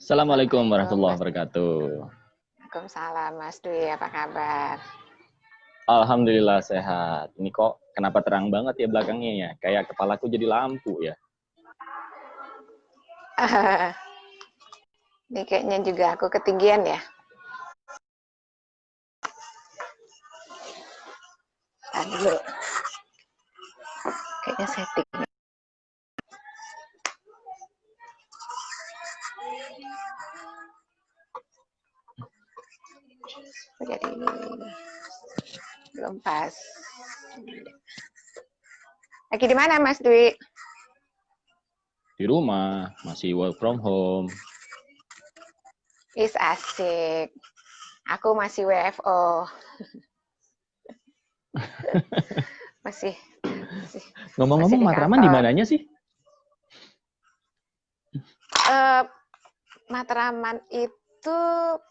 Assalamualaikum Assalamualaikum warahmatullahi Mas. wabarakatuh. Waalaikumsalam Mas Dwi, apa kabar? Alhamdulillah sehat. Ini kok kenapa terang banget ya belakangnya ya? Kayak kepalaku jadi lampu ya. Ini kayaknya juga aku ketinggian ya. Dulu. Kayaknya setting. Jadi belum pas. Lagi di mana Mas Dwi? Di rumah, masih work from home. Is asik. Aku masih WFO. masih Ngomong-ngomong, di Matraman di kantor. mananya sih? Matraman itu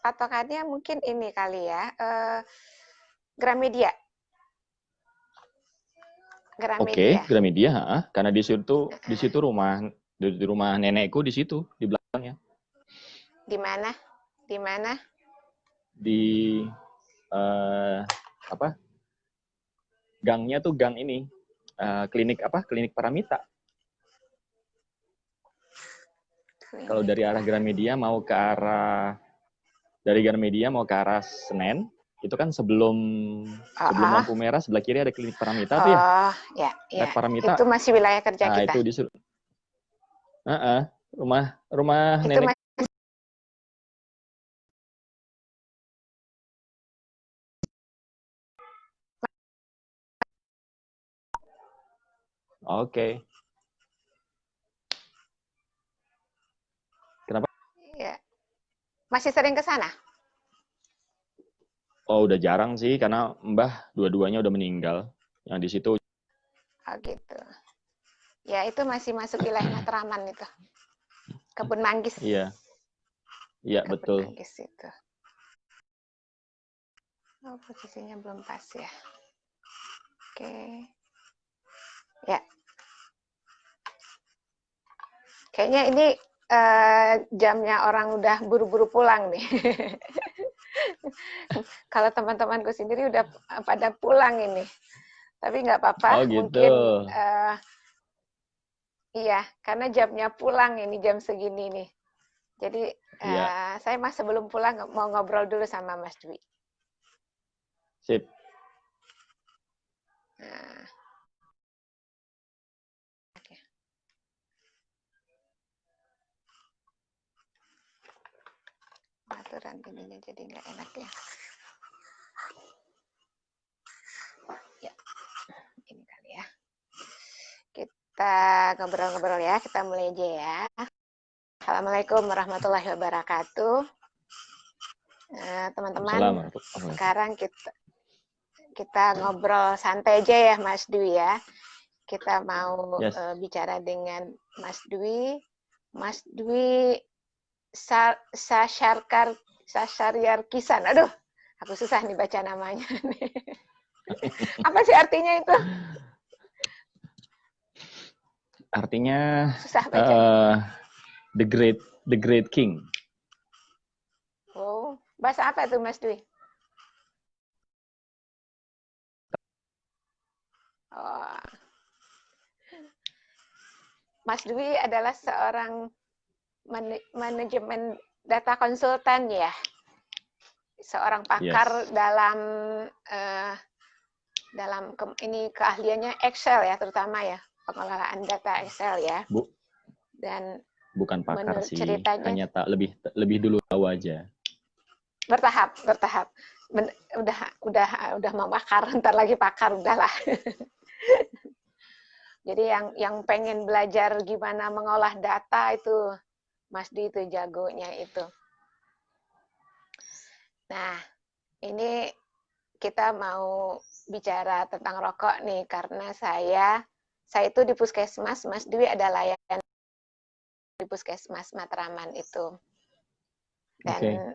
patokannya mungkin ini kali ya. Gramedia. Oke, Gramedia. Gramedia, karena di situ di rumah nenekku di situ di belakangnya. Di mana? Di mana? Di apa? Gangnya tuh gang ini. Klinik apa? Klinik Paramita. Kalau Klinik dari arah Gramedia mau ke arah Senen, itu kan sebelum lampu merah sebelah kiri ada klinik Paramita tuh ya. Oh, ya, ya. Paramita. Itu masih wilayah kerja Nah, kita. itu disuruh. Rumah Itu nenek. masih Oke. Kenapa? ya. Masih sering ke sana? Oh, udah jarang sih karena Mbah dua-duanya udah meninggal. Yang di situ. Oh, gitu. Ya, itu masih masuk wilayah Matraman itu. Kebun Manggis. Iya. Iya, Kebun betul. Manggis itu. Oh, posisinya belum pas ya. Oke. Ya. Kayaknya ini jamnya orang udah buru-buru pulang nih. Kalau teman-temanku sendiri udah pada pulang ini. Tapi nggak apa-apa, Oh, gitu. mungkin iya, karena jamnya pulang ini jam segini nih. Jadi Iya. saya mas sebelum pulang mau ngobrol dulu sama Mas Dwi. Sip. Nah, oke. Aturan ininya jadi nggak enak ya. Ya, ini kali ya. Kita ngobrol-ngobrol ya, kita mulai aja ya. Assalamualaikum warahmatullahi wabarakatuh. Teman-teman, sekarang kita ngobrol santai aja ya Mas Dwi ya. Kita mau bicara dengan Mas Dwi. Mas Dwi Sasyarkisan. Aduh, aku susah nih baca namanya. Apa sih artinya itu? Artinya susah bacanya. The Great King. Oh, bahasa apa tuh Mas Dwi? Oh. Mas Dwi adalah seorang manajemen data konsultan ya. Seorang pakar dalam ini keahliannya Excel ya, terutama ya, pengelolaan data Excel ya. Dan bukan pakar sih, ceritanya hanya lebih dulu tahu aja. Bertahap. Udah mau pakar, ntar lagi pakar udahlah. Jadi yang pengen belajar gimana mengolah data itu Mas Di itu jagonya itu. Nah, ini kita mau bicara tentang rokok nih karena saya itu di Puskesmas, Mas Dwi ada layanan di Puskesmas Matraman itu. Dan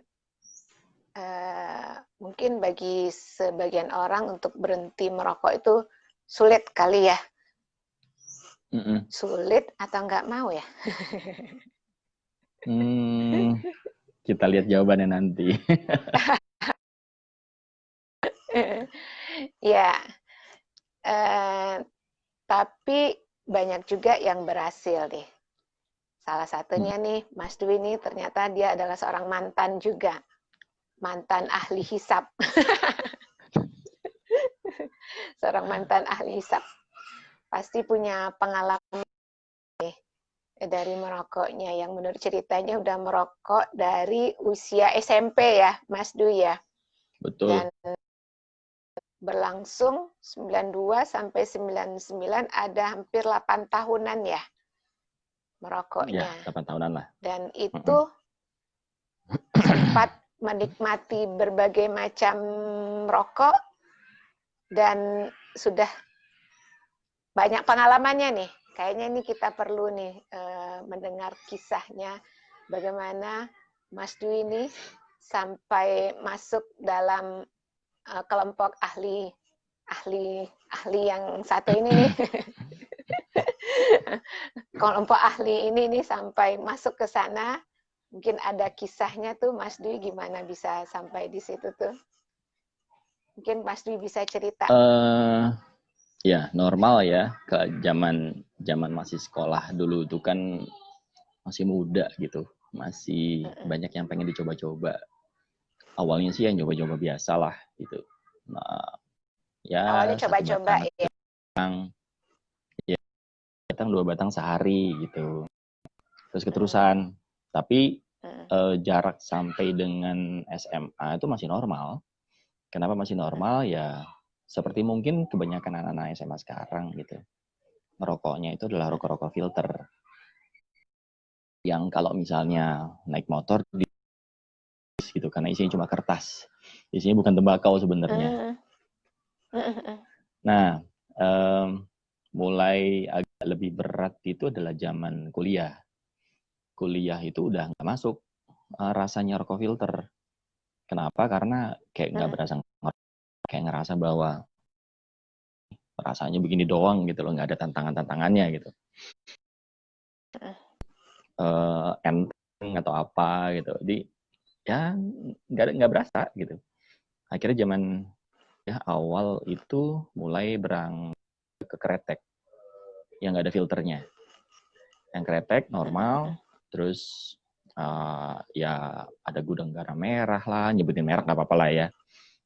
mungkin bagi sebagian orang untuk berhenti merokok itu sulit kali ya. Sulit atau nggak mau ya? Kita lihat jawabannya nanti. Ya, tapi banyak juga yang berhasil deh. Salah satunya nih, Mas Dwi ini ternyata dia adalah seorang mantan juga. Mantan ahli hisab. Seorang mantan ahli hisab. Pasti punya pengalaman dari merokoknya, yang menurut ceritanya udah merokok dari usia SMP ya, Mas Dwi ya. Betul. Dan berlangsung 92 sampai 99, ada hampir 8 tahunan ya merokoknya. Ya, 8 tahunan lah. Dan itu sempat menikmati berbagai macam rokok dan sudah banyak pengalamannya nih. Kayaknya ini kita perlu nih mendengar kisahnya bagaimana Mas Dwi ini sampai masuk dalam kelompok ahli yang satu ini nih. Kelompok ahli ini nih sampai masuk ke sana. Mungkin ada kisahnya tuh, Mas Dwi, gimana bisa sampai di situ tuh? Mungkin Mas Dwi bisa cerita. Ya, normal ya. Ke zaman masih sekolah dulu itu kan masih muda gitu. Masih banyak yang pengen dicoba-coba. Awalnya sih yang coba-coba biasa lah gitu. Nah, ya Awalnya satu coba-coba batang, ya. ya batang 2 batang sehari gitu. Terus keterusan. Tapi jarak sampai dengan SMA itu masih normal. Kenapa masih normal? Ya seperti mungkin kebanyakan anak-anak SMA sekarang gitu. Merokoknya itu adalah rokok-rokok filter. Yang kalau misalnya naik motor gitu, karena isinya cuma kertas. Isinya bukan tembakau sebenarnya. Nah, mulai agak lebih berat itu adalah zaman kuliah. Kuliah itu udah nggak masuk rasanya rokok filter. Kenapa? Karena kayak nggak berasa, kayak ngerasa bahwa rasanya begini doang gitu loh, nggak ada tantangan-tantangannya gitu. Enteng atau apa gitu. Jadi ya nggak berasa gitu. Akhirnya zaman ya awal itu mulai ke kretek yang nggak ada filternya. Yang kretek normal, terus ya ada gudang garam merah lah, nyebutin merek nggak apa-apa lah ya,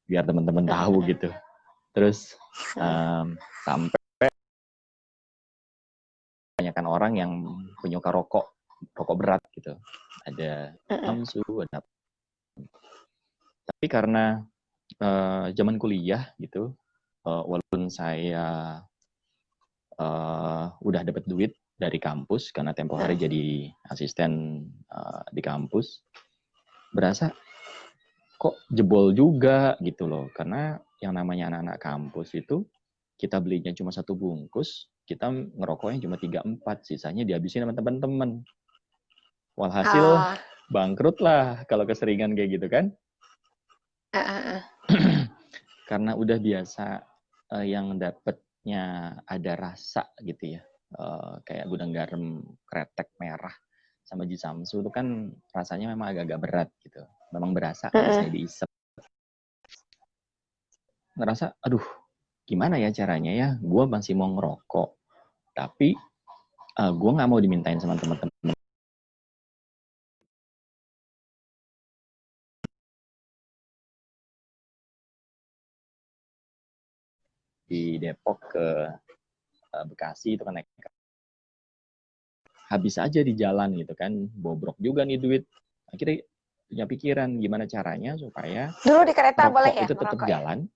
biar teman-teman tahu gitu. Terus sampai kebanyakan orang yang penyuka rokok berat gitu. Ada Samsu, ada. Tapi karena zaman kuliah gitu, walaupun saya udah dapat duit dari kampus karena tempo hari jadi asisten di kampus, berasa kok jebol juga gitu loh. Karena yang namanya anak-anak kampus itu kita belinya cuma 1 bungkus, kita ngerokoknya cuma 3-4, sisanya dihabisin sama teman-teman. Walhasil bangkrut lah kalau keseringan kayak gitu kan. Karena udah biasa yang dapetnya ada rasa gitu ya. Kayak gudang garam kretek merah sama Jisamsu itu kan rasanya memang agak-agak berat gitu. Memang berasa kalau saya diisep. Ngerasa, aduh gimana ya caranya ya, gue masih mau ngerokok, tapi gue nggak mau dimintain sama teman-teman di Depok ke Bekasi itu kan naik habis aja di jalan gitu kan, bobrok juga nih duit. Akhirnya punya pikiran gimana caranya supaya dulu di kereta boleh ya itu tetap jalan.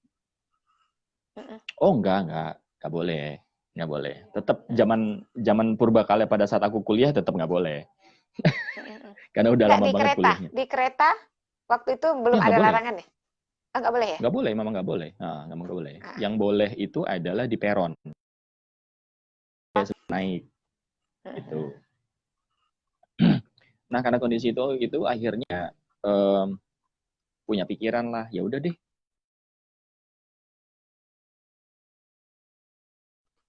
Ya? Oh enggak boleh, nggak boleh. Tetap zaman purbakala pada saat aku kuliah tetap nggak boleh. Karena udah lama banget kuliahnya. Di kereta waktu itu belum ada larangan ya? Nggak boleh ya? Nggak boleh, memang nggak boleh. Nggak boleh. Yang boleh itu adalah di peron. Naik. Gitu. Nah, karena kondisi itu akhirnya punya pikiran lah, ya udah deh.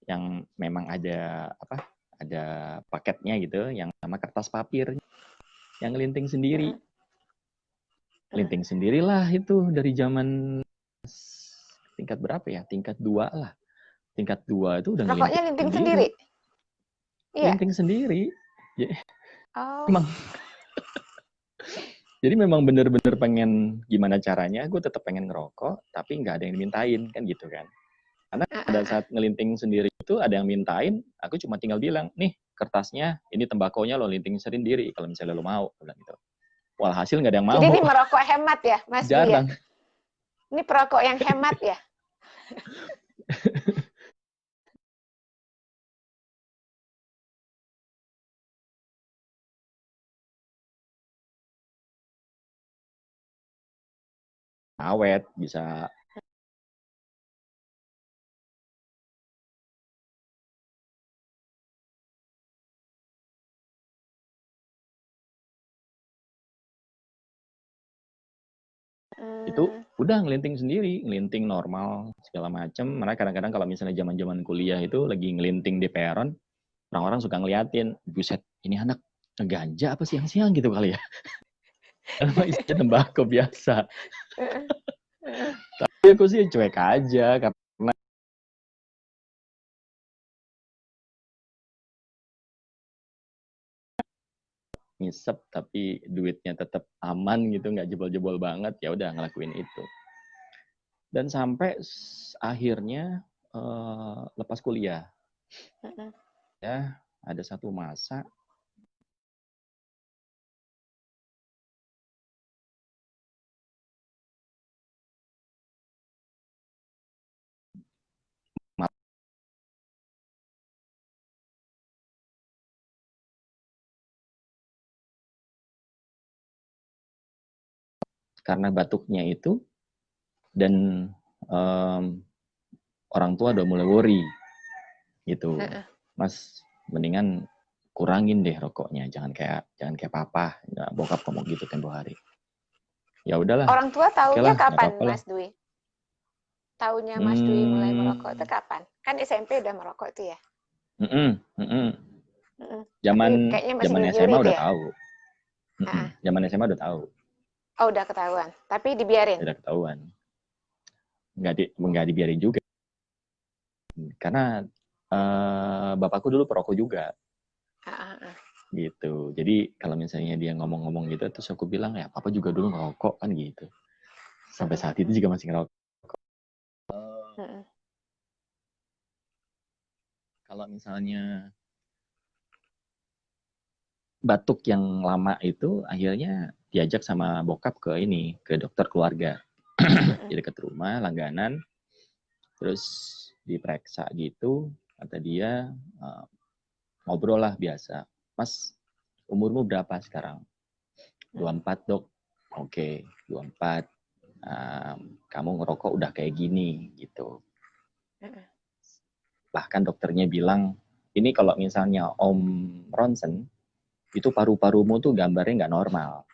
Yang memang ada paketnya gitu, yang sama kertas papir, yang ngelinting sendiri. linting sendirilah itu dari zaman tingkat berapa ya? Tingkat 2 lah. Tingkat 2 itu udah Rokoknya ngelinting linting sendiri. sendiri? Iya. Linting sendiri. Oh. Emang jadi memang bener-bener pengen gimana caranya, gue tetap pengen ngerokok, tapi nggak ada yang dimintain, kan gitu kan. Karena pada saat ngelinting sendiri itu ada yang mintain, aku cuma tinggal bilang, nih kertasnya, ini tembakonya lo linting sendiri, kalau misalnya lo mau, bilang gitu. Walhasil nggak ada yang mau. Jadi ini merokok hemat ya, Mas Dwi ya? Jarang. Ini perokok yang hemat ya? Awet, bisa itu udah ngelinting sendiri, ngelinting normal segala macem. Mereka kadang-kadang kalau misalnya zaman-zaman kuliah itu lagi ngelinting di peron, orang-orang suka ngeliatin, buset, ini anak ngeganja apa siang-siang gitu kali ya. Karena isinya tembakau biasa. Tapi aku sih cuek aja karena ngisep tapi duitnya tetap aman gitu, nggak jebol-jebol banget, ya udah ngelakuin itu. Dan sampai akhirnya lepas kuliah, ya ada satu masa karena batuknya itu dan orang tua udah mulai worry gitu, Mas mendingan kurangin deh rokoknya, jangan kayak papa, ya, bokap ngomong gitu tempo hari. Ya udahlah. Orang tua taunya Oke lah, kapan, apa-apa Mas Dwi? Taunya Mas Dwi mulai merokok itu kapan? Kan SMP udah merokok tuh ya? Tapi kayaknya masih Zaman nyuri-nyuri SMA tuh udah ya? tahu. Zaman SMA udah tahu. Oh, udah ketahuan. Tapi dibiarin? Udah ketahuan. Nggak dibiarin juga. Karena bapakku dulu perokok juga. Gitu. Jadi kalau misalnya dia ngomong-ngomong gitu, terus aku bilang, ya papa juga dulu ngerokok kan gitu. Sampai saat itu juga masih ngerokok. Kalau misalnya batuk yang lama itu akhirnya diajak sama bokap ke dokter keluarga di dekat rumah langganan, terus diperiksa gitu, kata dia ngobrol lah biasa, Mas umurmu berapa sekarang? 24 dok. Oke, 24. Kamu ngerokok udah kayak gini gitu. Bahkan dokternya bilang, ini kalau misalnya Om ronsen itu paru-parumu tuh gambarnya nggak normal.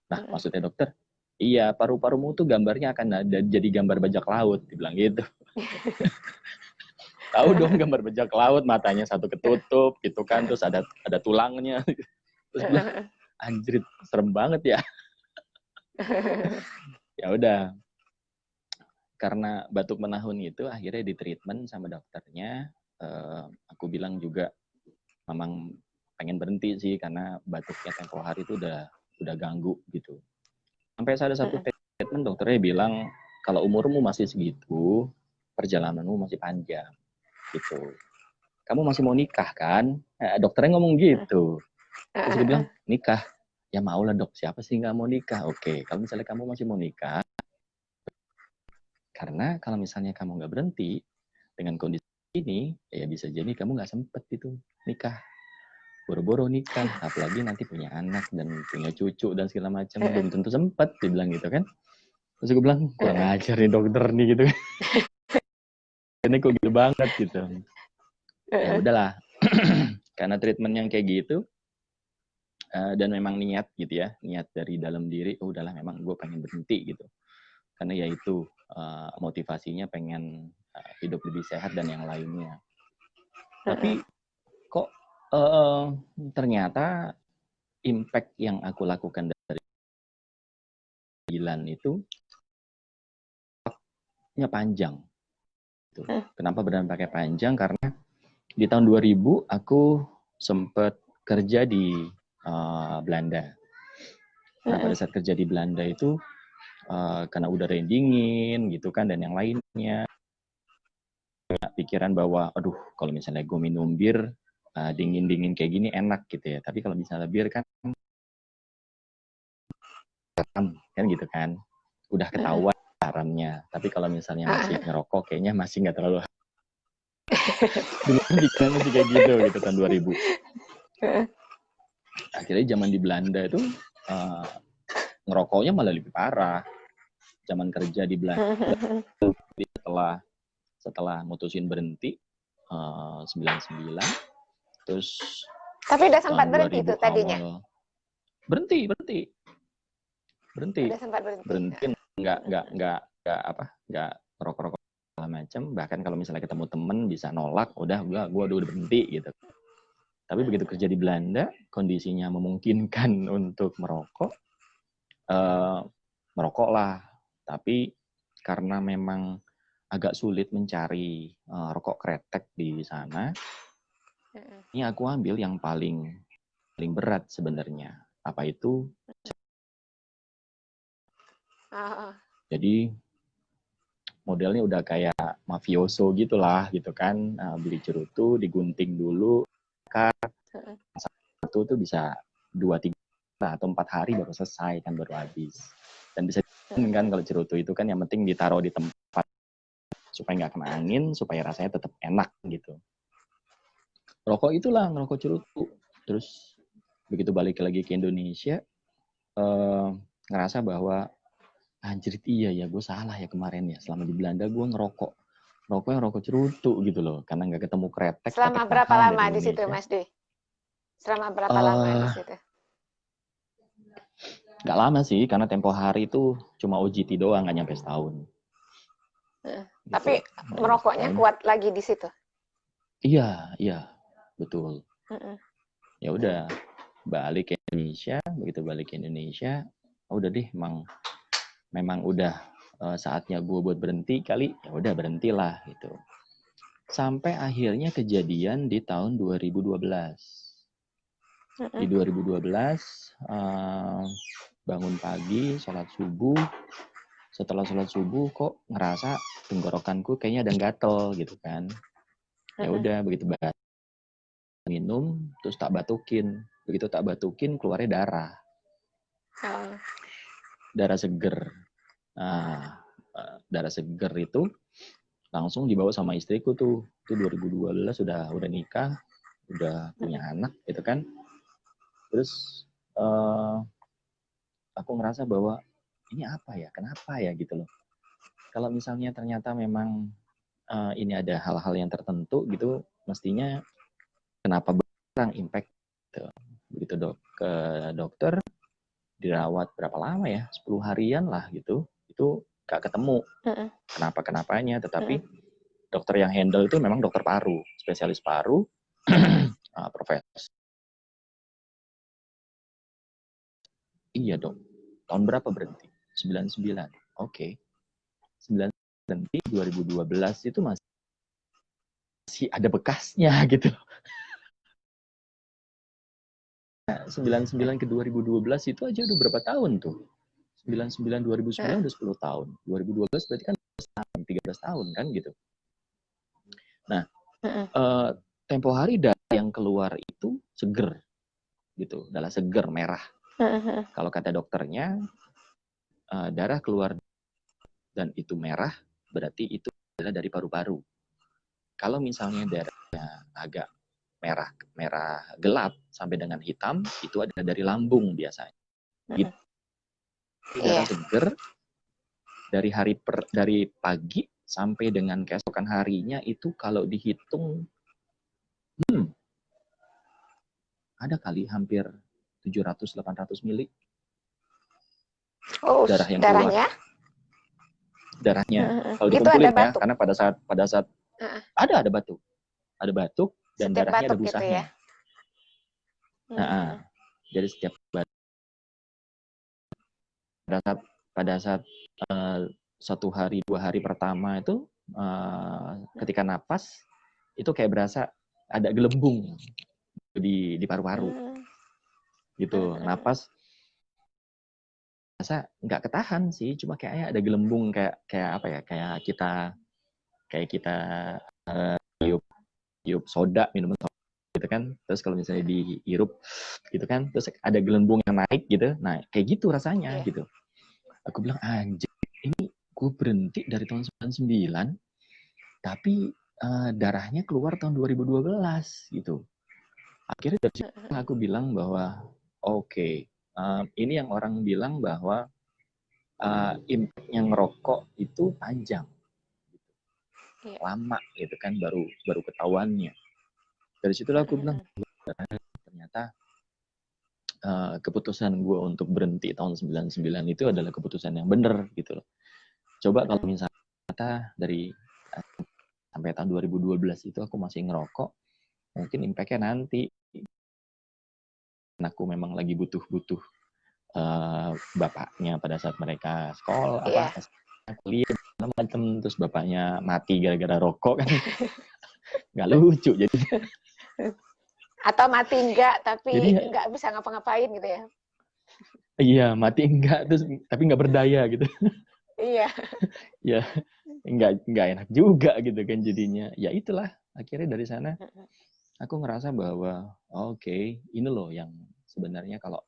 Nah, maksudnya dokter, iya paru-parumu tuh gambarnya akan ada jadi gambar bajak laut, dibilang gitu. Tahu dong gambar bajak laut, matanya satu ketutup gitu kan, terus ada tulangnya. Terus bilang, anjir, serem banget ya. Ya udah, karena batuk menahun itu akhirnya di treatment sama dokternya. Aku bilang juga memang pengen berhenti sih karena batuknya tempo hari itu udah ganggu gitu. Sampai ada satu statement dokternya bilang, kalau umurmu masih segitu, perjalananmu masih panjang gitu. Kamu masih mau nikah kan? Dokternya ngomong gitu. Terus gue bilang, nikah? Ya mau lah dok, siapa sih nggak mau nikah? Oke, kalau misalnya kamu masih mau nikah, karena kalau misalnya kamu nggak berhenti dengan kondisi ini, ya bisa jadi kamu nggak sempet itu nikah. Boro-boro nikah, apalagi nanti punya anak dan punya cucu dan segala macam, belum tentu sempet, dibilang gitu kan. Terus gue bilang, kurang ajar nih dokter nih gitu. Ini kok gitu banget gitu. Ya udahlah, karena treatment yang kayak gitu, dan memang niat gitu ya, niat dari dalam diri, oh udahlah memang gue pengen berhenti gitu. Karena ya itu motivasinya pengen hidup lebih sehat dan yang lainnya. Tapi kok ternyata impact yang aku lakukan dari itu nya panjang. Kenapa berdampaknya panjang? Karena di tahun 2000 aku sempat kerja di Belanda. Nah, pada saat kerja di Belanda itu karena udara yang dingin gitu kan dan yang lainnya, pikiran bahwa aduh kalau misalnya gue minum bir dingin-dingin kayak gini enak gitu ya. Tapi kalau misalnya bir kan gitu kan, udah ketahuan haramnya. Tapi kalau misalnya masih ngerokok, kayaknya masih nggak terlalu. Dulu pikirannya sih kayak gitu tahun 2000. Akhirnya zaman di Belanda itu ngerokoknya malah lebih parah. Zaman kerja di Belanda setelah mutusin berhenti 99, terus tapi udah sempat tahun berhenti 2000 itu tadinya. awal berhenti Udah sempat berhenti. nggak rokok segala macam. Bahkan kalau misalnya ketemu temen bisa nolak, udah gua udah berhenti gitu. Tapi begitu kerja di Belanda, kondisinya memungkinkan untuk merokok lah. Tapi karena memang agak sulit mencari rokok kretek di sana, ini aku ambil yang paling berat sebenarnya. Apa itu? Jadi modelnya udah kayak mafioso gitulah gitu kan. Beli cerutu, digunting dulu, satu tuh bisa 2-3 atau 4 hari baru selesai kan, baru habis. Dan bisa kan kalau cerutu itu kan yang penting ditaruh di tempat supaya nggak kena angin, supaya rasanya tetap enak gitu. Rokok itulah, ngerokok cerutu. Terus begitu balik lagi ke Indonesia, ngerasa bahwa anjir iya ya gue salah ya kemarin ya, selama di Belanda gue rokoknya rokok cerutu gitu loh, karena nggak ketemu kretek. Selama berapa lama di situ Mas Dwi? Selama berapa lama di situ? Nggak lama sih, karena tempo hari itu cuma OJT doang, nggak nyampe setahun. Gitu. Tapi merokoknya kuat lagi di situ? Iya, betul. Ya udah, balik ke Indonesia. Begitu balik ke Indonesia, udah deh, memang udah saatnya gue buat berhenti kali. Ya udah berhentilah gitu. Sampai akhirnya kejadian di tahun 2012. Di 2012 bangun pagi, sholat subuh. Setelah sholat subuh kok ngerasa tenggorokanku kayaknya ada gatel gitu kan. Ya udah, begitu minum terus tak batukin. Begitu tak batukin keluarnya darah seger. Nah, darah seger itu langsung dibawa sama istriku tuh. Itu 2012 udah nikah, udah punya anak gitu kan. Terus aku ngerasa bahwa ini apa ya, kenapa ya gitu loh. Kalau misalnya ternyata memang ini ada hal-hal yang tertentu gitu, mestinya kenapa berang impact gitu. Begitu ke dokter, dirawat berapa lama ya, 10 harian lah gitu, itu gak ketemu kenapa-kenapanya. Tetapi dokter yang handle itu memang dokter paru, spesialis paru, profesor. Iya dong, tahun berapa berhenti? 99, oke. 99 berhenti, 2012 itu masih ada bekasnya gitu. Nah, 99 ke 2012 itu aja udah berapa tahun tuh? 99 2009 udah 10 tahun. 2012 berarti kan 13 tahun kan gitu. Nah, tempo hari darah yang keluar itu seger gitu, darah seger merah. Kalau kata dokternya darah keluar dan itu merah, berarti itu adalah dari paru-paru. Kalau misalnya darahnya agak merah gelap sampai dengan hitam, itu adalah dari lambung biasanya. Gitu. Darah seger dari pagi sampai dengan keesokan harinya itu kalau dihitung ada kali hampir 700-800 mili. Darah yang keluar. Darahnya. Kalau dikumpulin ya, karena pada saat ada batuk. Ada batuk dan setiap darahnya ada busanya. Gitu ya. Jadi setiap batuk, pada saat pada saat satu hari 2 hari pertama itu ketika napas itu kayak berasa ada gelembung di paru-paru gitu. Napas rasa nggak ketahan sih, cuma kayaknya ada gelembung kayak apa ya, kayak kita tiup soda, minuman soda gitu kan, terus kalau misalnya dihirup gitu kan, terus ada gelembung yang naik gitu, nah kayak gitu rasanya gitu. Aku bilang anjir, ini gue berhenti dari tahun 99 tapi darahnya keluar tahun 2012 gitu. Akhirnya dari situ aku bilang bahwa oke, ini yang orang bilang bahwa impact yang ngerokok itu panjang, lama gitu kan, baru ketahuannya. Dari situlah aku bilang ternyata keputusan gue untuk berhenti tahun 99 itu adalah keputusan yang benar gitu loh. Coba kalau misalnya dari sampai tahun 2012 itu aku masih ngerokok, mungkin impact-nya nanti aku memang lagi butuh bapaknya pada saat mereka sekolah kuliah macam, terus bapaknya mati gara-gara rokok kan nggak lucu jadi. Atau mati enggak tapi nggak bisa ngapa-ngapain gitu ya. Iya, mati enggak terus tapi nggak berdaya gitu. Iya. Ya nggak enak juga gitu kan jadinya. Ya itulah akhirnya dari sana aku ngerasa bahwa oke, ini loh yang sebenarnya kalau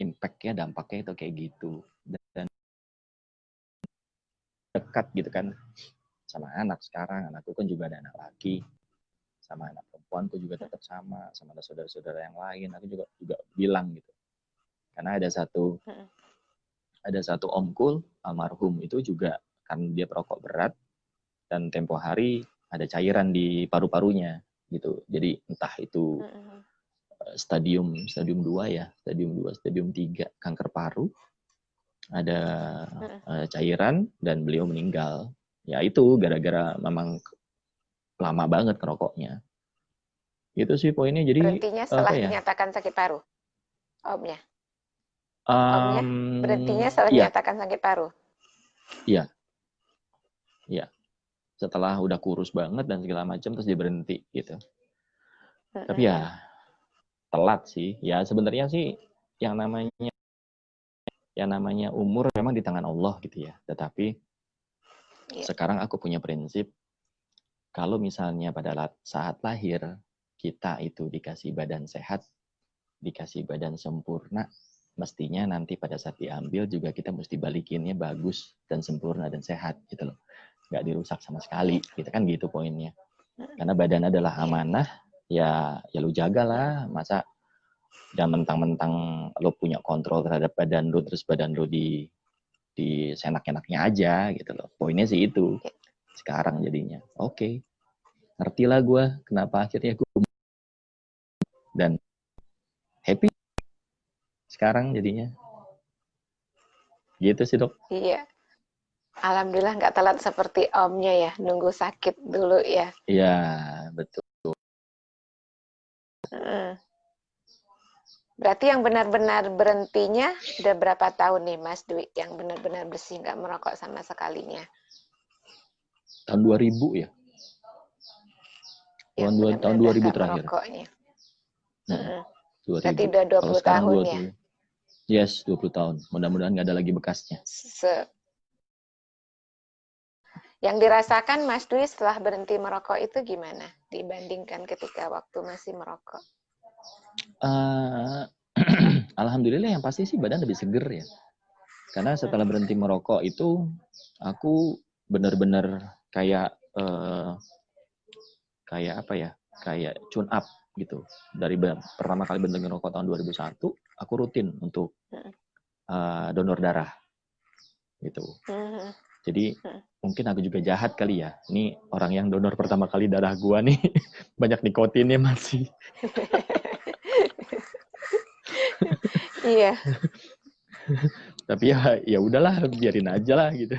impact-nya, dampaknya itu kayak gitu, dan dekat gitu kan sama anak. Sekarang anakku kan juga ada anak laki, sama anak perempuanku juga tetap sama ada saudara-saudara yang lain. Aku juga bilang gitu, karena ada satu omkul almarhum itu juga kan dia perokok berat dan tempo hari ada cairan di paru-parunya gitu. Jadi entah itu stadium 2 ya, stadium 3 kanker paru, ada cairan dan beliau meninggal. Ya itu gara-gara memang lama banget ngerokoknya. Itu sih poinnya. Jadi berhentinya setelah apa ya? dinyatakan sakit paru, omnya. Omnya berhentinya setelah dinyatakan sakit paru. Iya. Setelah udah kurus banget dan segala macam terus dia berhenti gitu. Tapi ya telat sih. Ya sebenarnya sih yang namanya umur memang di tangan Allah gitu ya. Tetapi sekarang aku punya prinsip, kalau misalnya pada saat lahir kita itu dikasih badan sehat, dikasih badan sempurna, mestinya nanti pada saat diambil juga kita mesti balikinnya bagus dan sempurna dan sehat gitu loh. Nggak dirusak sama sekali, gitu kan gitu poinnya. Karena badan adalah amanah, ya lu jagalah. Masa jangan mentang-mentang lo punya kontrol terhadap badan lo, terus badan lo di senak-enaknya aja gitu loh. Poinnya sih itu. Sekarang jadinya, oke. Ngerti lah gue kenapa akhirnya gue dan happy sekarang jadinya. Gitu sih dok. Iya. Alhamdulillah nggak telat seperti omnya ya, nunggu sakit dulu ya. Iya, betul. Berarti yang benar-benar berhentinya udah berapa tahun nih Mas Dwi, yang benar-benar bersih nggak merokok sama sekalinya? Tahun 2000 ya. Tahun 2000 terakhir. Merokoknya. Nah, 2000. Berarti udah 20 tahun 20. ya? Yes, 20 tahun. Mudah-mudahan nggak ada lagi bekasnya. Yang dirasakan Mas Dwi setelah berhenti merokok itu gimana dibandingkan ketika waktu masih merokok? Alhamdulillah yang pasti sih badan lebih seger ya. Karena setelah berhenti merokok itu aku benar-benar kayak apa ya? Kayak tune up gitu. Dari pertama kali berhenti merokok tahun 2001, aku rutin untuk donor darah gitu. Jadi mungkin aku juga jahat kali ya. Ini orang yang donor pertama kali darah gua nih banyak nikotinnya masih. Iya. Tapi ya udahlah, biarin aja lah gitu.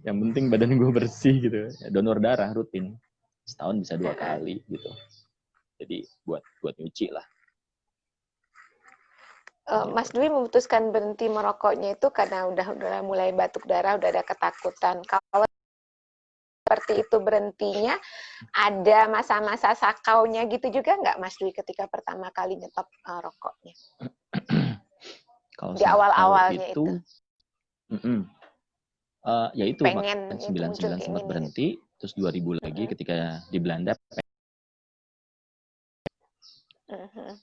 Yang penting badan gue bersih gitu. Ya, donor darah rutin. Setahun bisa 2 kali gitu. Jadi buat nyuci lah. Mas gitu. Dwi memutuskan berhenti merokoknya itu karena udah mulai batuk darah, udah ada ketakutan. Kalau seperti itu berhentinya, ada masa-masa sakaunya gitu juga nggak Mas Dwi ketika pertama kali nyetop rokoknya? Kalau Di sakau awal-awalnya itu. itu, ya itu Pengen makanya itu muncul 99 sempat keinginan. berhenti, terus 2000 lagi Mm-mm. ketika di Belanda. Mhm.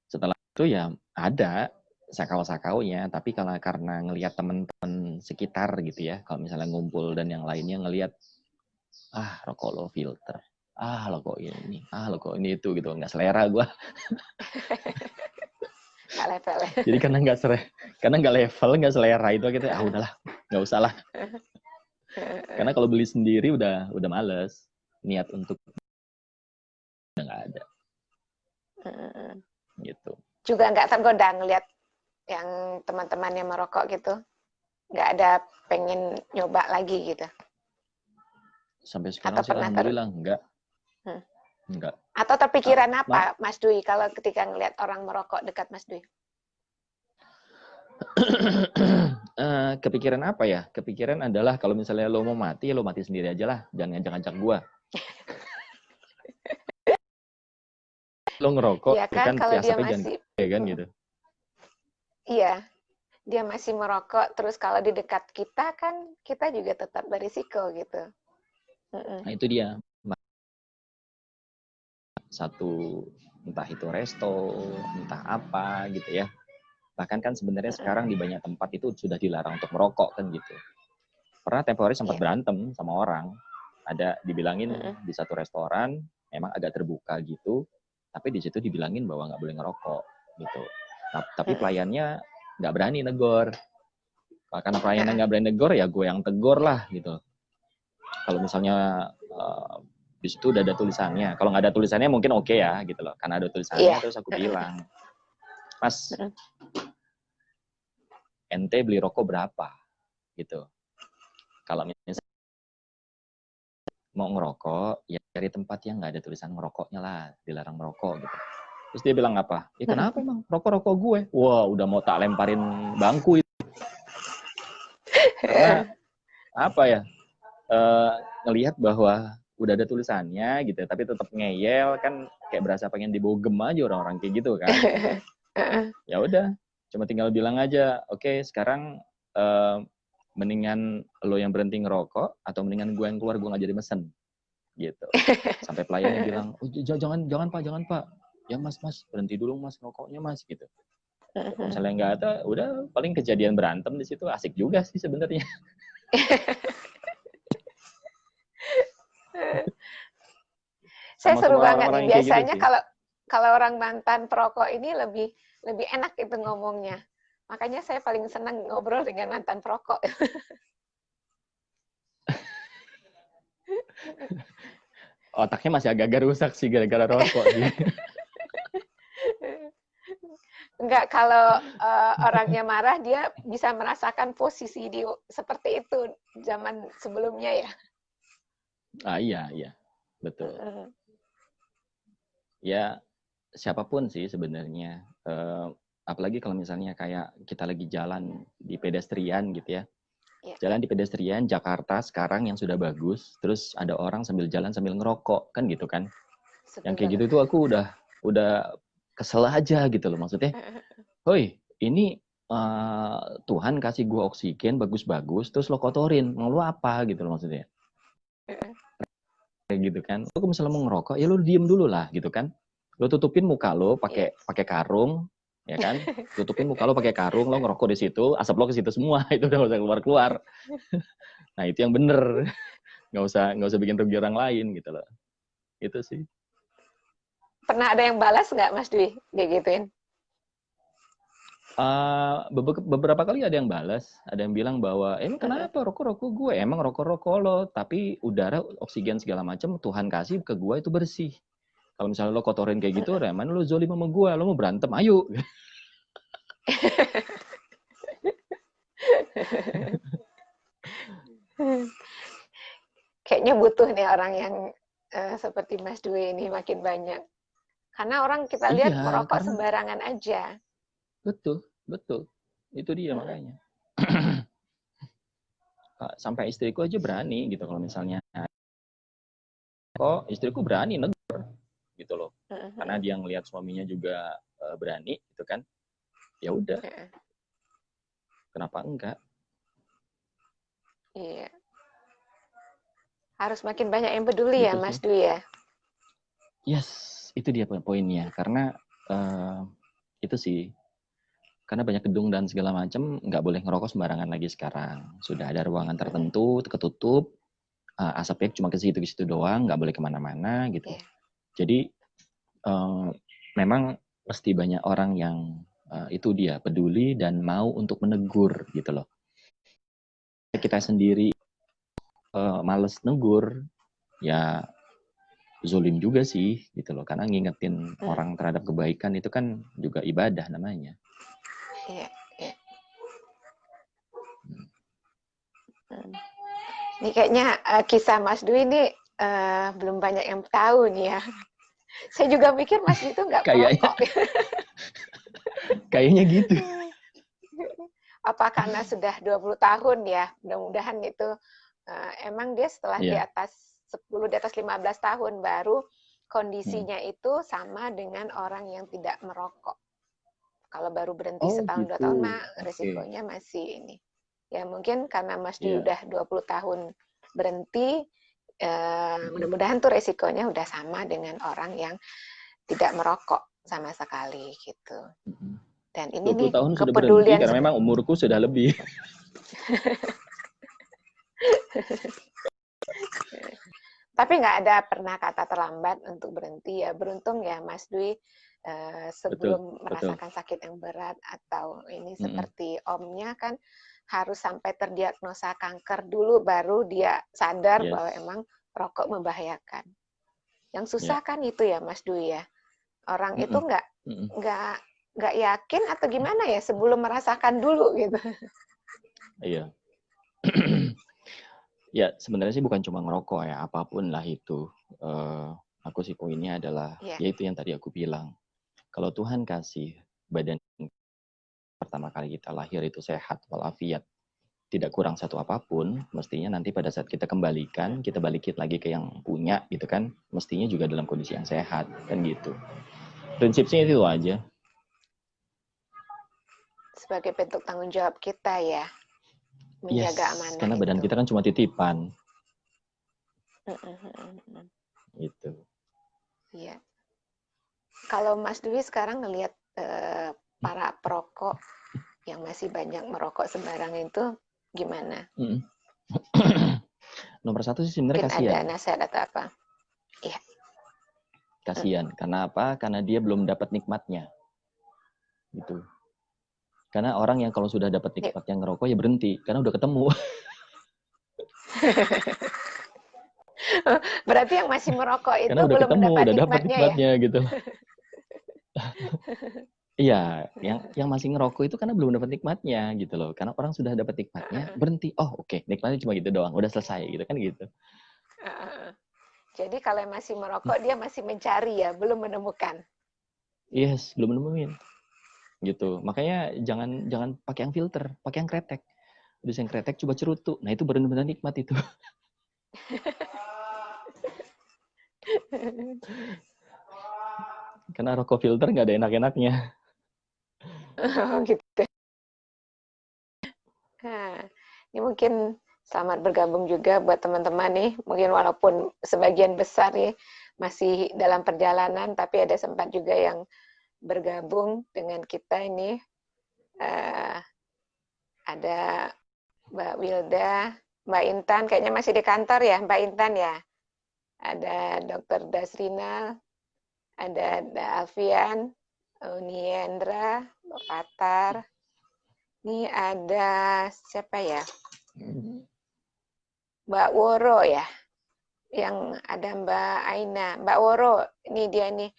Setelah itu ya ada sakau-sakaunya, tapi kalau karena ngelihat teman-teman sekitar gitu ya, kalau misalnya ngumpul dan yang lainnya ngelihat, rokok lo filter, rokok ini itu gitu, nggak selera gue. Nggak level ya. Jadi karena nggak level, nggak selera itu kita, udahlah, nggak usah lah. Karena kalau beli sendiri udah males, niat untuk udah nggak ada gitu. Juga nggak tergoda ngelihat yang teman-temannya merokok gitu? Nggak ada pengen nyoba lagi gitu? Sampai Atau sekarang sih pernah alhamdulillah enggak. Hmm. Enggak. Atau terpikiran Nah, apa Mas Dwi kalau ketika ngelihat orang merokok dekat Mas Dwi? kepikiran apa ya? Kepikiran adalah kalau misalnya lo mau mati, lo mati sendiri aja lah. Jangan ngajak-ngajak gua. Lo ngerokok, Ya ya kan kan, tapi kalau dia asapnya jangan masih, gede kan gitu. iya, dia masih merokok, terus kalau di dekat kita kan kita juga tetap berisiko gitu. Nah itu dia. Satu, entah itu resto, entah apa gitu ya. Bahkan kan sebenarnya sekarang di banyak tempat itu sudah dilarang untuk merokok kan gitu. Pernah tempo hari sempat Iya. berantem sama orang. Ada dibilangin di satu restoran, memang agak terbuka gitu, tapi di situ dibilangin bahwa nggak boleh ngerokok gitu. Nah, tapi pelayannya nggak berani negor. Karena pelayannya nggak berani negor, ya gue yang tegur lah gitu. Kalau misalnya di situ udah ada tulisannya. Kalau nggak ada tulisannya mungkin oke ya gitu loh. Karena ada tulisannya, Iya. terus aku bilang, Mas, ente beli rokok berapa? Gitu. Kalau misalnya mau ngerokok, ya dari tempat yang nggak ada tulisan ngerokoknya lah, dilarang merokok gitu. Terus dia bilang apa? Ya kenapa emang? Rokok-rokok gue. Wah, udah mau tak lemparin bangku itu. Karena apa ya? Ngelihat bahwa udah ada tulisannya gitu, tapi tetap ngeyel kan, kayak berasa pengen dibogem aja orang-orang kayak gitu kan. Ya udah, cuma tinggal bilang aja, oke, sekarang mendingan lo yang berhenti ngerokok atau mendingan gue yang keluar, gue nggak jadi mesen gitu. Sampai pelayannya bilang, oh, jangan pak, ya mas berhenti dulu mas rokoknya mas gitu. Kalau misalnya nggak ada, udah paling kejadian berantem di situ, asik juga sih sebenarnya. Saya seru Sama banget nih. orang-orang yang kayak gitu Biasanya sih. kalau orang mantan perokok ini lebih enak itu ngomongnya. Makanya saya paling senang ngobrol dengan mantan perokok. Otaknya masih agak-agak rusak sih gara-gara rokok sih. Enggak, kalau orangnya marah, dia bisa merasakan posisi seperti itu zaman sebelumnya ya. Iya, betul. Ya, siapapun sih sebenarnya. Apalagi kalau misalnya kayak kita lagi jalan di pedestrian gitu ya. Jalan di pedestrian Jakarta sekarang yang sudah bagus, terus ada orang sambil jalan sambil ngerokok, kan gitu kan. Yang kayak gitu tuh aku udah kesel aja gitu loh, maksudnya. Hoi, ini Tuhan kasih gua oksigen bagus-bagus, terus lo kotorin, mau lo apa gitu loh maksudnya. Kayak gitu kan. Lo misalnya mau ngerokok, ya lo diem dulu lah gitu kan. Lo tutupin muka lo pakai karung, ya kan. Tutupin muka lo pakai karung, lo ngerokok di situ, asap lo ke situ semua, itu udah gak usah keluar-keluar. Nah itu yang bener, nggak usah bikin rugi orang lain gitu loh. Itu sih. Pernah ada yang balas nggak Mas Dwi? Digituin? Beberapa kali ada yang balas, ada yang bilang bahwa emang kenapa rokok gue, emang rokok lo, tapi udara, oksigen segala macam Tuhan kasih ke gue itu bersih. Kalau misalnya lo kotorin kayak gitu, Reman lo zolim sama gue, lo mau berantem, ayo. Kayaknya butuh nih orang yang seperti Mas Dwi ini makin banyak. Karena orang kita lihat Iya, merokok karena sembarangan aja. Betul, betul. Itu dia makanya. Sampai istriku aja berani gitu kalau misalnya kok istriku berani negur gitu loh. Karena dia ngelihat suaminya juga berani gitu kan. Ya udah. Kenapa enggak? Iya. Harus makin banyak yang peduli Gitu ya, sih. Mas Dwi ya. Yes, itu dia poinnya. Karena itu sih. Karena banyak gedung dan segala macam, nggak boleh ngerokok sembarangan lagi sekarang. Sudah ada ruangan tertentu, ketutup, asapnya cuma ke situ doang, nggak boleh kemana-mana gitu. Yeah. Jadi memang mesti banyak orang yang itu dia peduli dan mau untuk menegur gitu loh. Kita sendiri males negur, ya zolim juga sih gitu loh. Karena ngingetin orang terhadap kebaikan itu kan juga ibadah namanya. Iya. Yeah. Ini kayaknya kisah Mas Dwi ini belum banyak yang tahu nih ya. Saya juga mikir Mas Dwi itu nggak perokok. Kayaknya gitu. Apa karena sudah 20 tahun ya, mudah-mudahan itu emang dia setelah di atas 10, di atas 15 tahun baru kondisinya itu sama dengan orang yang tidak merokok. Kalau baru berhenti setahun, 2 tahun mah resikonya masih ini. Ya mungkin karena Mas Dwi udah 20 tahun berhenti, mudah-mudahan tuh resikonya udah sama dengan orang yang tidak merokok sama sekali gitu. Dan ini 20 nih tahun sudah berhenti kepedulian karena memang umurku sudah lebih. Tapi nggak ada pernah kata terlambat untuk berhenti ya. Beruntung ya Mas Dwi sebelum merasakan sakit yang berat atau ini seperti omnya kan harus sampai terdiagnosa kanker dulu baru dia sadar bahwa emang rokok membahayakan. Yang susah kan itu ya Mas Dwi ya. Orang itu nggak yakin atau gimana ya sebelum merasakan dulu gitu. Iya. Ya sebenarnya sih bukan cuma ngerokok ya, apapun lah itu. Aku sih poinnya adalah yaitu yang tadi aku bilang. Kalau Tuhan kasih badan pertama kali kita lahir itu sehat walafiat, tidak kurang satu apapun, mestinya nanti pada saat kita kembalikan, kita balikin lagi ke yang punya gitu kan, mestinya juga dalam kondisi yang sehat kan gitu. Prinsipnya itu aja. Sebagai bentuk tanggung jawab kita ya, menjaga amanah karena badan kita kan cuma titipan. Gitu. Iya. Kalau Mas Dwi sekarang ngelihat para perokok yang masih banyak merokok sembarangan itu gimana? Nomor satu sih sebenarnya kasihan. Ada nasihat atau apa? Iya. Kasihan. Karena apa? Karena dia belum dapat nikmatnya. Gitu. Karena orang yang kalau sudah dapat nikmatnya ngerokok ya berhenti. Karena udah ketemu. Berarti yang masih merokok itu karena udah belum ketemu, mendapat udah dapat nikmatnya ya? gitu. Iya, yang masih ngerokok itu karena belum dapat nikmatnya gitu loh. Karena orang sudah dapat nikmatnya, berhenti. Oh, oke, nikmatnya cuma gitu doang, udah selesai gitu kan gitu. Jadi kalau masih merokok dia masih mencari ya, belum menemukan. Yes, belum nemuin. Gitu. Makanya jangan pakai yang filter, pakai yang kretek. Udah yang kretek coba cerutu. Nah, itu benar-benar nikmat itu. Karena rokok filter nggak ada enak-enaknya. Gitu. Nah, ini mungkin selamat bergabung juga buat teman-teman nih. Mungkin walaupun sebagian besar nih masih dalam perjalanan, tapi ada sempat juga yang bergabung dengan kita ini. Ada Mbak Wilda, Mbak Intan, kayaknya masih di kantor ya, Mbak Intan ya. Ada Dr. Dasrina, ada Alfian, Uniendra, Mbak Fatar. Ini ada siapa ya? Mbak Woro ya. Yang ada Mbak Aina. Mbak Woro, ini dia nih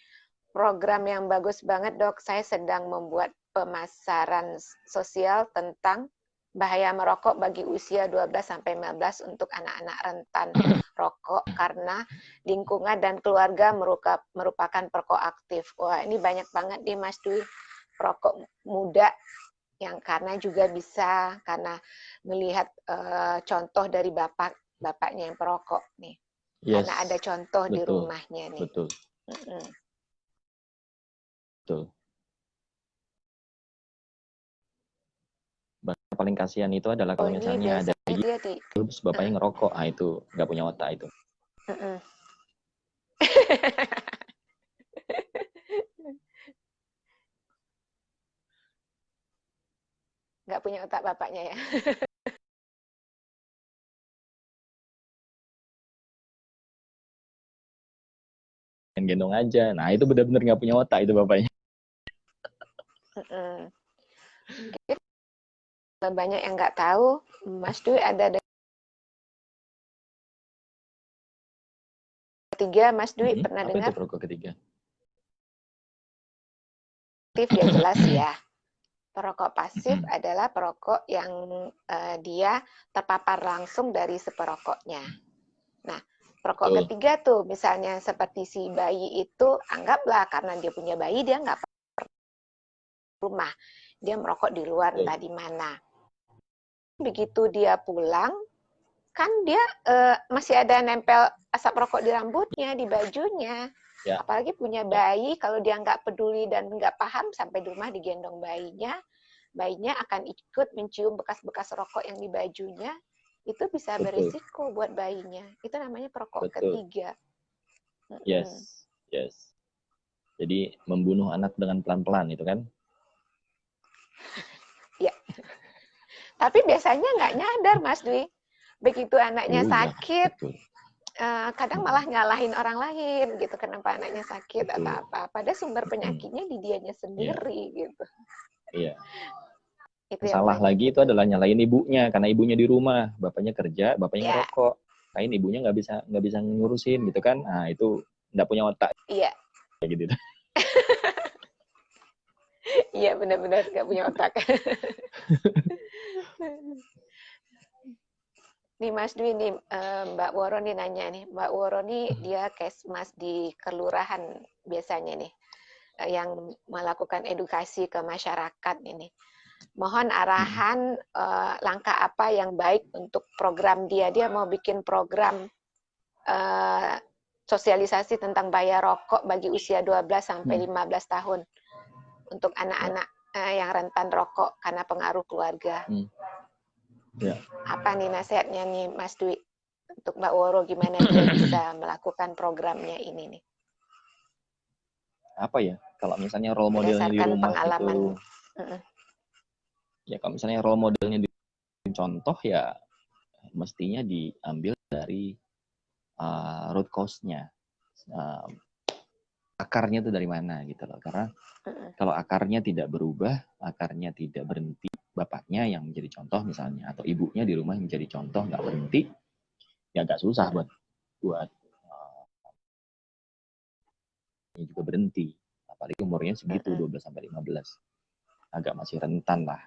program yang bagus banget, Dok. Saya sedang membuat pemasaran sosial tentang bahaya merokok bagi usia 12-15 untuk anak-anak rentan rokok karena lingkungan dan keluarga merupakan perokok aktif. Wah, ini banyak banget nih Mas Dwi perokok muda yang karena juga bisa karena melihat contoh dari bapaknya yang perokok nih. Yes. Karena ada contoh di Betul. rumahnya nih. Betul. Betul. Paling kasihan itu adalah kalau misalnya ada terus bapaknya ngerokok, itu nggak punya otak itu. Nggak punya otak bapaknya ya. Gendong aja, nah itu benar-benar nggak punya otak itu bapaknya. Banyak yang nggak tahu, Mas Dwi ada ketiga, Mas Dwi pernah apa dengar? Itu perokok ketiga? Ya jelas ya. Perokok pasif adalah perokok yang dia terpapar langsung dari seperokoknya. Nah, perokok ketiga tuh misalnya seperti si bayi itu, anggaplah karena dia punya bayi, dia nggak rumah, dia merokok di luar entah di mana. Begitu dia pulang, kan dia masih ada nempel asap rokok di rambutnya, di bajunya. Ya. Apalagi punya bayi, kalau dia nggak peduli dan nggak paham, sampai di rumah digendong bayinya akan ikut mencium bekas-bekas rokok yang di bajunya, itu bisa berisiko buat bayinya. Itu namanya perokok ketiga. Yes. Jadi membunuh anak dengan pelan-pelan itu kan? Ya. Tapi biasanya nggak nyadar, Mas Dwi. Begitu anaknya sakit, kadang malah nyalahin orang lain gitu, kenapa anaknya sakit atau apa. Padahal sumber penyakitnya di dianya sendiri gitu. Iya. Salah lagi itu adalah nyalain ibunya, karena ibunya di rumah, bapaknya kerja, bapaknya ngerokok. Lain ibunya nggak bisa ngurusin gitu kan? Nah itu nggak punya otak. Iya. Gitu. Iya benar-benar nggak punya otak. Nih Mas Dwi nih, Mbak Woro nih nanya nih, Mbak Woro nih dia kesmas di kelurahan biasanya nih, yang melakukan edukasi ke masyarakat ini. Mohon arahan langkah apa yang baik untuk program dia. Dia mau bikin program sosialisasi tentang bahaya rokok bagi usia 12 sampai 15 tahun untuk anak-anak yang rentan rokok karena pengaruh keluarga. Apa nih nasihatnya nih Mas Dwi untuk Mbak Woro, gimana dia bisa melakukan programnya ini nih? Apa ya, kalau misalnya role modelnya di rumah pengalaman. itu ya kalau misalnya role modelnya di contoh ya mestinya diambil dari root cause-nya, akarnya itu dari mana gitu loh. Karena kalau akarnya tidak berubah, akarnya tidak berhenti, bapaknya yang menjadi contoh misalnya, atau ibunya di rumah yang menjadi contoh nggak berhenti, ya agak susah buat ini juga berhenti. Apalagi umurnya segitu 12 sampai 15. Agak masih rentan lah.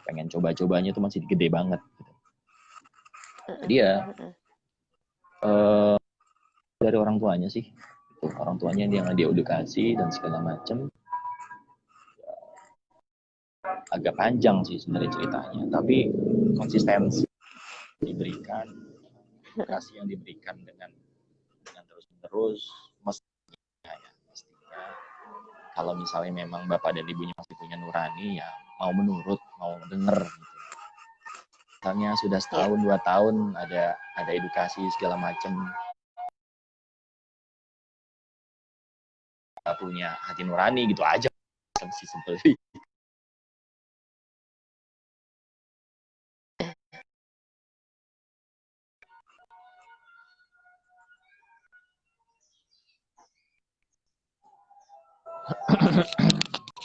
Pengen coba-cobanya itu masih gede banget gitu. Jadi ya dari orang tuanya sih. Orang tuanya yang dia edukasi dan segala macam. Agak panjang sih sebenarnya ceritanya, tapi konsistensi diberikan, edukasi yang diberikan dengan terus-menerus, mestinya kalau misalnya memang bapak dan ibunya masih punya nurani, ya mau menurut, mau denger gitu. Misalnya sudah setahun 2 tahun ada edukasi segala macam, punya hati nurani gitu aja, simpel.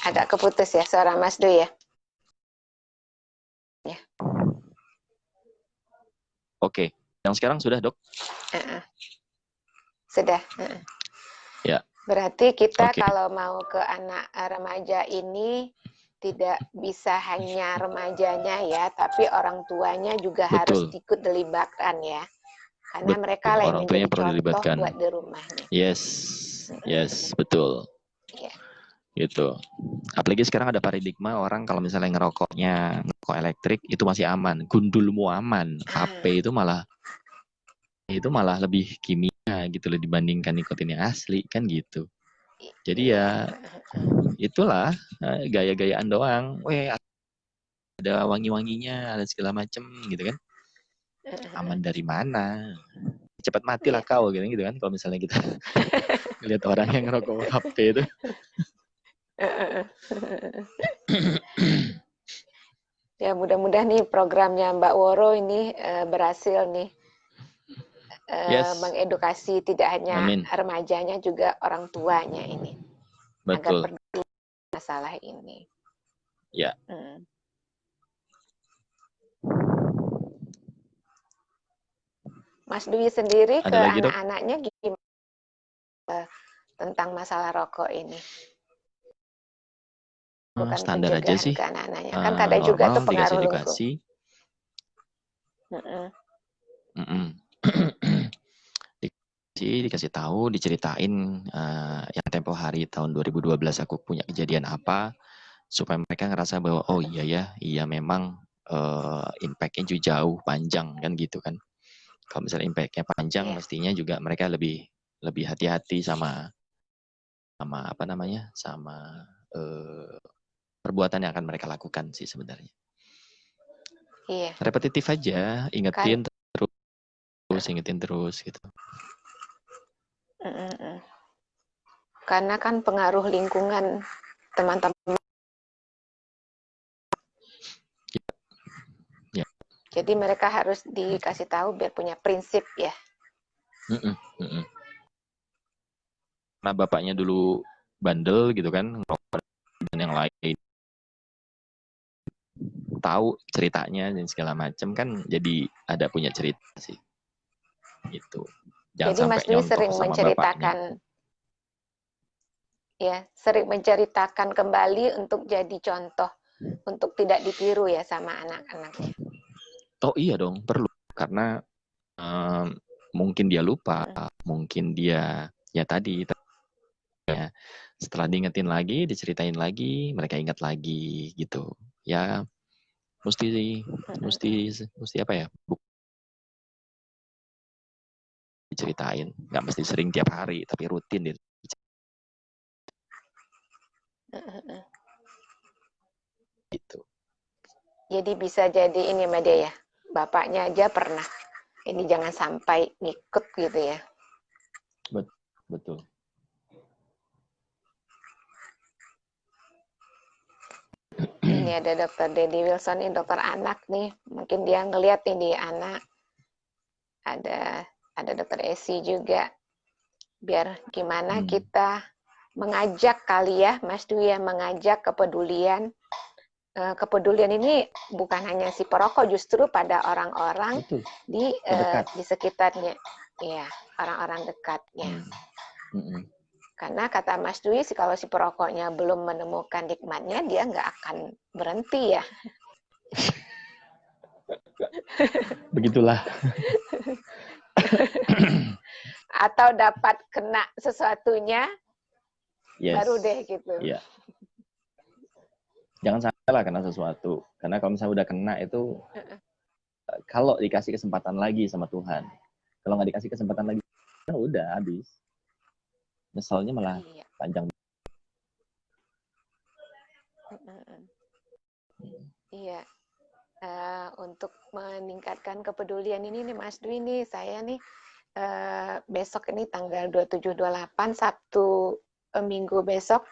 Agak keputus ya suara Mas Dwi ya. Oke, yang sekarang sudah dok? Sudah. Ya. Berarti kita kalau mau ke anak remaja ini tidak bisa hanya remajanya ya, tapi orang tuanya juga harus ikut dilibatkan ya. Karena mereka lah yang menjadi contoh buat di rumahnya. Yes, betul. Ya. gitu. Apalagi sekarang ada paradigma orang kalau misalnya ngerokok elektrik itu masih aman, gundulmu aman, vape itu malah lebih kimia gitu loh dibandingkan nikotin yang asli kan gitu. Jadi Iya. ya itulah gaya-gayaan doang. Weh, ada wangi-wanginya, ada segala macem gitu kan. Aman dari mana? Cepat matilah Iya. kau gitu kan kalau misalnya kita lihat orang yang ngerokok vape itu. Ya mudah-mudahan nih programnya Mbak Woro ini berhasil nih Yes, mengedukasi tidak hanya amin. remajanya juga orang tuanya ini agar Betul. peduli masalah ini. Ya. Hmm. Mas Dwi sendiri ke Ada lagi dok? anak-anaknya gimana tentang masalah rokok ini? Bukan Standar aja pencegahan sih. ke anak-anaknya. Kan kadang juga tuh Normal dikasih pengaruh lingkungan. edukasi. Dikasih tahu, diceritain yang tempo hari tahun 2012 aku punya kejadian apa supaya mereka ngerasa bahwa oh iya memang impact-nya jauh panjang kan gitu kan. Kalau misalnya impact-nya panjang Iya. mestinya juga mereka lebih hati-hati sama apa namanya sama perbuatan yang akan mereka lakukan sih sebenarnya. Iya. Repetitif aja, Kan ingetin terus gitu. karena kan pengaruh lingkungan teman-teman. Ya. Jadi mereka harus dikasih tahu biar punya prinsip ya. Nah bapaknya dulu bandel gitu kan, ngerokok dan yang lain tahu ceritanya dan segala macam kan jadi ada punya cerita sih gitu. Jangan Jadi sampai Mas Dwi nyontoh sama bapaknya. sering menceritakan kembali untuk jadi contoh untuk tidak ditiru ya sama anak-anaknya. Oh iya dong perlu karena mungkin dia lupa, mungkin dia ya tadi ya, setelah diingetin lagi, diceritain lagi, mereka ingat lagi gitu. Ya mesti apa ya? Diceritain, nggak mesti sering tiap hari, tapi rutin gitu. Jadi bisa jadi ini Mbak Dea ya, bapaknya aja pernah. Ini jangan sampai ngikut gitu ya. Betul. Ini ada Dokter Dedi Wilson, ini dokter anak nih. Mungkin dia ngeliat nih di anak. Ada Dokter Esi juga. Biar gimana kita mengajak kali ya, Mas Dwi ya, mengajak kepedulian. Kepedulian ini bukan hanya si perokok, justru pada orang-orang di sekitarnya, ya orang-orang dekatnya. Karena kata Mas Dwi, kalau si perokoknya belum menemukan nikmatnya, dia nggak akan berhenti ya. Begitulah. Atau dapat kena sesuatunya, baru deh gitu. Iya. Jangan sampai lah kena sesuatu. Karena kalau misalnya udah kena itu, kalau dikasih kesempatan lagi sama Tuhan, kalau nggak dikasih kesempatan lagi, kan udah habis. Nyesalnya malah panjang. Iya. Untuk meningkatkan kepedulian ini nih Mas Dwi nih, saya nih besok ini tanggal 27-28 Sabtu Minggu besok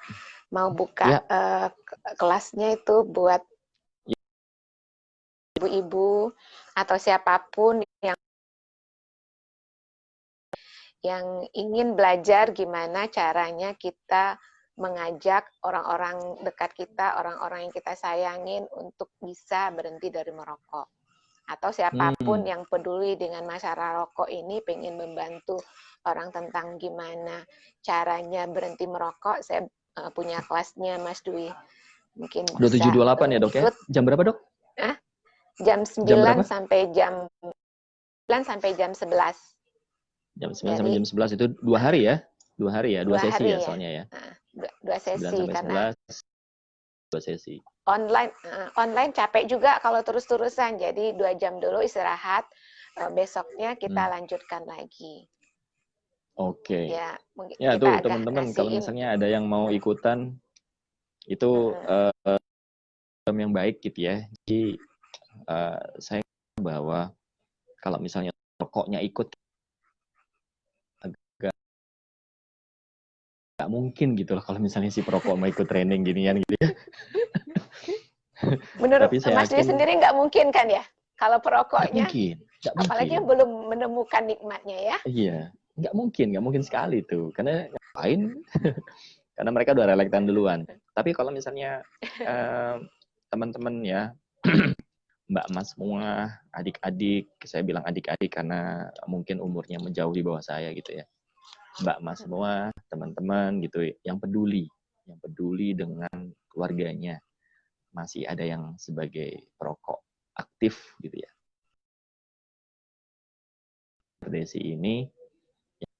mau buka kelasnya itu buat ibu-ibu atau siapapun yang ingin belajar gimana caranya kita mengajak orang-orang dekat kita, orang-orang yang kita sayangin untuk bisa berhenti dari merokok. Atau siapapun yang peduli dengan masalah rokok ini, pengen membantu orang tentang gimana caranya berhenti merokok, saya punya kelasnya Mas Dwi. Mungkin bisa 2728 ya dok ikut. Ya? Jam berapa dok? Jam 9 sampai jam 9 sampai jam 11. Jam 9 sampai jam 11 itu 2 hari ya? 2 hari ya, 2 sesi ya soalnya ya. Nah, dua 9 sesi sampai karena 11, 2 sesi. online capek juga kalau terus-terusan. Jadi 2 jam dulu istirahat, besoknya kita lanjutkan lagi. Oke. Ya, mungkin Ya kita tuh agak teman-teman, kalau kasihin. misalnya ada yang mau ikutan, itu yang baik gitu ya. Jadi saya bahwa kalau misalnya rokoknya ikut, agak nggak mungkin gitu loh kalau misalnya si perokok mau ikut training ginian gitu ya. Menurut Tapi saya Mas Dwi yakin sendiri nggak mungkin kan ya? Kalau nggak perokoknya, mungkin, nggak apalagi mungkin. yang belum menemukan nikmatnya ya. Iya, nggak mungkin sekali tuh. Karena ngapain? Karena mereka udah relektan duluan. Tapi kalau misalnya teman-teman ya, Mbak Mas semua, adik-adik, saya bilang adik-adik karena mungkin umurnya menjauh di bawah saya gitu ya. Mbak Mas semua, teman-teman gitu, yang peduli dengan keluarganya. Masih ada yang sebagai perokok aktif gitu ya. Desi ini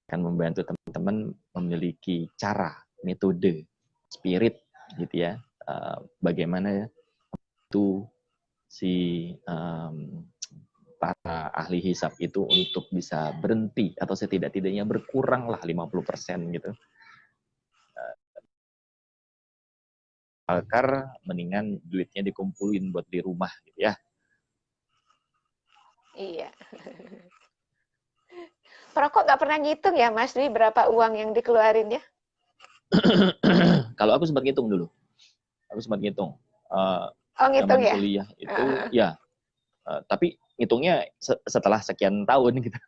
akan membantu teman-teman memiliki cara, metode, spirit gitu ya. Bagaimana itu si para ahli hisab itu untuk bisa berhenti atau setidak-tidaknya berkurang lah 50% gitu. Akar mendingan duitnya dikumpulin buat di rumah gitu ya. Iya. Perokok nggak pernah ngitung ya Mas Dwi berapa uang yang dikeluarin ya? Kalau aku sempat ngitung dulu. Aku sempat ngitung. Oh ngitung Zaman ya? kuliah itu ya. Tapi ngitungnya setelah sekian tahun gitu.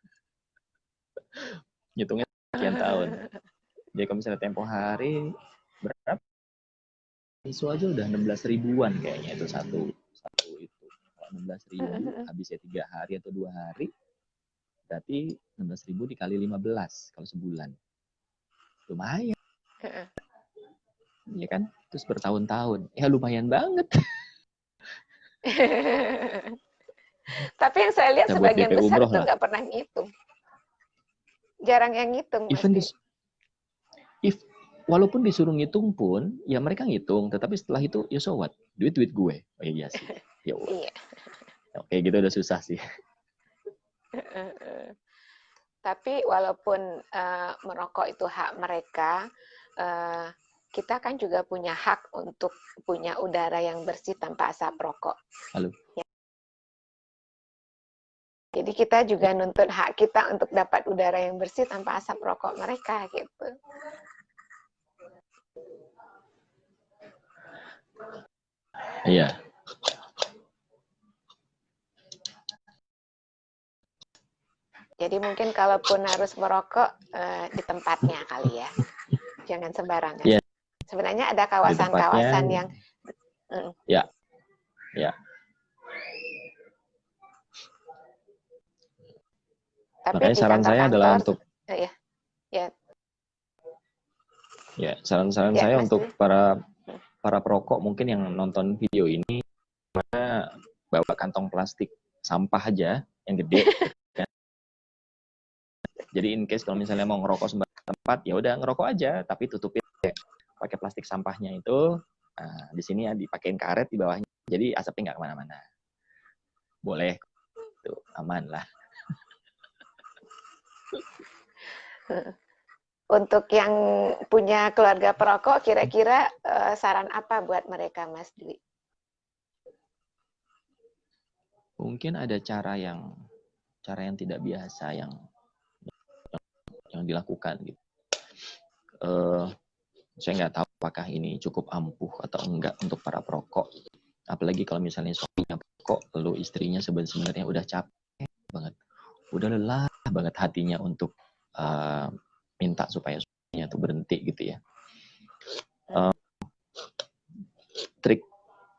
Ngitungnya sekian tahun. Jadi kalau misalnya tempo hari berapa? Isu aja udah 16 ribuan kayaknya itu satu itu. Kalau 16 ribu habisnya 3 hari atau 2 hari, berarti 16 ribu dikali 15 kalau sebulan. Lumayan. Ya kan? Terus bertahun-tahun. Ya lumayan banget. Tapi yang saya lihat Kita buat sebagian DP besar umroh itu lah. nggak pernah ngitung. Jarang yang ngitung Mas Dwi. Walaupun disuruh ngitung pun, ya mereka ngitung. Tetapi setelah itu, ya so what? Duit gue. Oh iya sih. Ya Iya. Oke, gitu udah susah sih. Tapi walaupun merokok itu hak mereka, kita kan juga punya hak untuk punya udara yang bersih tanpa asap rokok. Halo. Ya. Jadi kita juga nuntut hak kita untuk dapat udara yang bersih tanpa asap rokok mereka gitu. Iya. Jadi mungkin kalaupun harus merokok di tempatnya kali ya, jangan sembarangan. Yeah. Sebenarnya ada kawasan-kawasan yang ya. Tapi makanya di saran saya adalah untuk saran saya Mas untuk para perokok mungkin yang nonton video ini, mana bawa kantong plastik sampah aja yang gede. Kan? Jadi in case kalau misalnya mau ngerokok sembarang tempat, ya udah ngerokok aja, tapi tutupin pakai plastik sampahnya itu. Nah, di sini ya dipakein karet di bawahnya, jadi asapnya nggak kemana-mana. Boleh, tuh aman lah. Untuk yang punya keluarga perokok, kira-kira saran apa buat mereka, Mas Dwi? Mungkin ada cara yang tidak biasa yang dilakukan gitu. Saya nggak tahu apakah ini cukup ampuh atau enggak untuk para perokok. Apalagi kalau misalnya suaminya perokok, lalu istrinya sebenarnya udah capek banget, udah lelah banget hatinya untuk minta supaya suaminya tuh berhenti gitu ya.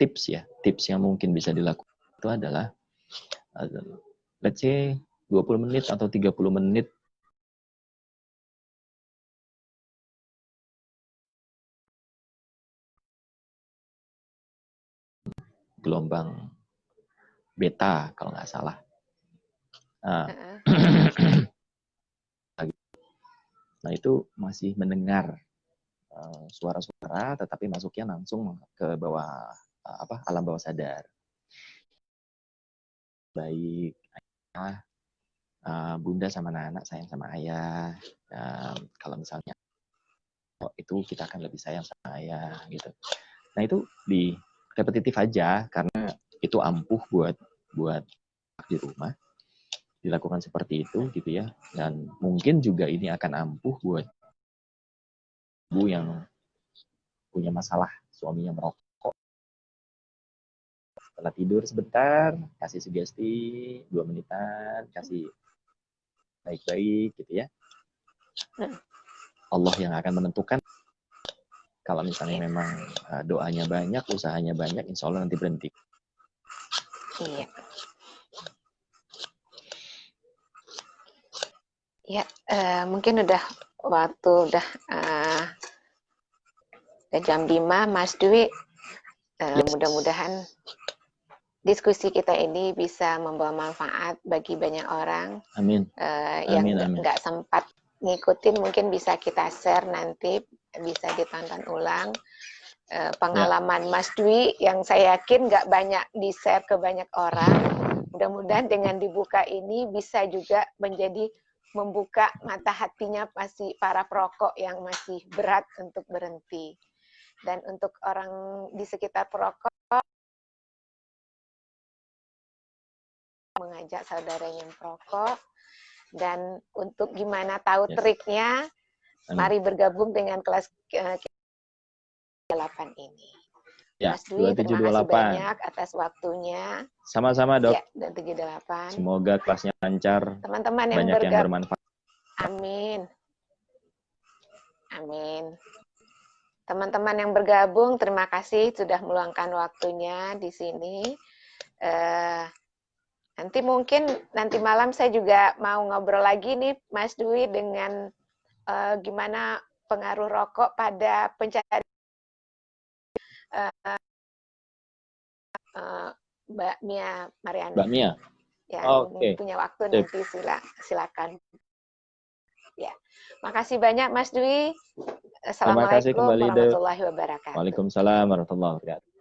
Tips yang mungkin bisa dilakukan itu adalah let's say 20 menit atau 30 menit gelombang beta kalau nggak salah. Nah, Nah, itu masih mendengar suara-suara, tetapi masuknya langsung ke bawah alam bawah sadar. Baik ayah, bunda sama anak sayang sama ayah. Kalau misalnya itu kita akan lebih sayang sama ayah gitu. Nah, itu di repetitif aja karena itu ampuh buat di rumah dilakukan seperti itu gitu ya. Dan mungkin juga ini akan ampuh buat ibu yang punya masalah suaminya merokok. Setelah tidur sebentar, kasih sugesti 2 menitan, kasih baik-baik gitu ya. Allah yang akan menentukan. Kalau misalnya memang doanya banyak, usahanya banyak, insya Allah nanti berhenti. Iya. Ya, mungkin udah jam 5, Mas Dwi. Mudah-mudahan diskusi kita ini bisa membawa manfaat bagi banyak orang. Amin. Yang nggak sempat ngikutin mungkin bisa kita share nanti, bisa ditonton ulang. Pengalaman Mas Dwi yang saya yakin nggak banyak di-share ke banyak orang. Mudah-mudahan dengan dibuka ini bisa juga membuka mata hatinya para perokok yang masih berat untuk berhenti. Dan untuk orang di sekitar perokok, mengajak saudaranya yang perokok. Dan untuk gimana tahu triknya, mari bergabung dengan kelas 8 ini. Ya, Mas Dwi, terima 2728. kasih banyak atas waktunya. Sama-sama, Dok. Ya, dan 78. Semoga kelasnya lancar. Teman-teman yang banyak yang bermanfaat. Amin. Amin. Teman-teman yang bergabung, terima kasih sudah meluangkan waktunya di sini. Nanti malam saya juga mau ngobrol lagi nih, Mas Dwi, dengan gimana pengaruh rokok pada pencarian Mbak Mia Mariana. Mbak Mia. Yang punya waktu nanti silakan. Ya, makasih banyak Mas Dwi. Assalamualaikum warahmatullahi wabarakatuh. Waalaikumsalam warahmatullahi wabarakatuh.